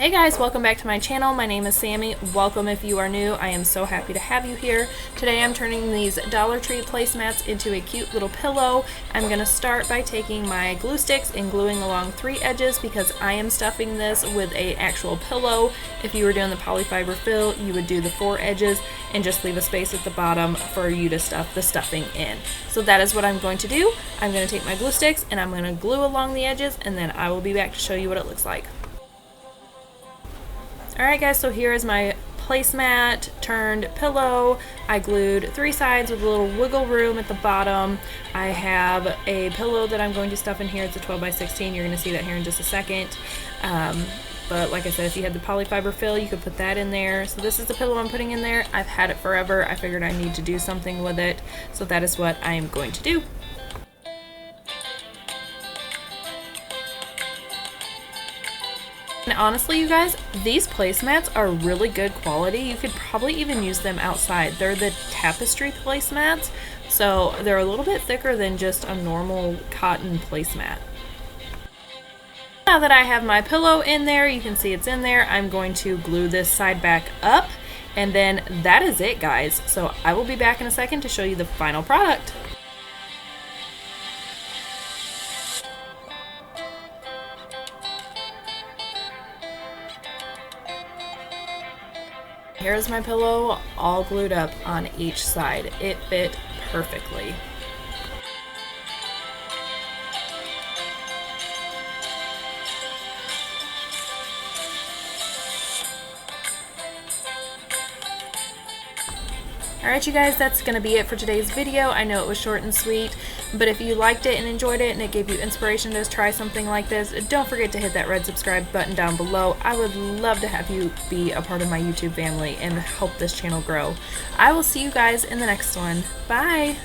Hey guys, welcome back to my channel. My name is Sammy. Welcome if you are new. I am so happy to have you here. Today I'm turning these Dollar Tree placemats into a cute little pillow. I'm going to start by taking my glue sticks and gluing along 3 edges because I am stuffing this with an actual pillow. If you were doing the polyfiber fill, you would do the 4 edges and just leave a space at the bottom for you to stuff the stuffing in. So that is what I'm going to do. I'm going to take my glue sticks and I'm going to glue along the edges, and then I will be back to show you what it looks like. Alright guys, so here is my placemat turned pillow. I glued 3 sides with a little wiggle room at the bottom. I have a pillow that I'm going to stuff in here. It's a 12 by 16. You're going to see that here in just a second. But like I said, if you had the polyfiber fill, you could put that in there. So this is the pillow I'm putting in there. I've had it forever. I figured I need to do something with it. So that is what I am going to do. And honestly, you guys, these placemats are really good quality. You could probably even use them outside. They're the tapestry placemats, so they're a little bit thicker than just a normal cotton placemat. Now that I have my pillow in there, you can see it's in there, I'm going to glue this side back up, and then that is it, guys. So I will be back in a second to show you the final product. Here's my pillow all glued up on each side. It fit perfectly. Alright you guys, that's going to be it for today's video. I know it was short and sweet, but if you liked it and enjoyed it and it gave you inspiration to try something like this, don't forget to hit that red subscribe button down below. I would love to have you be a part of my YouTube family and help this channel grow. I will see you guys in the next one. Bye!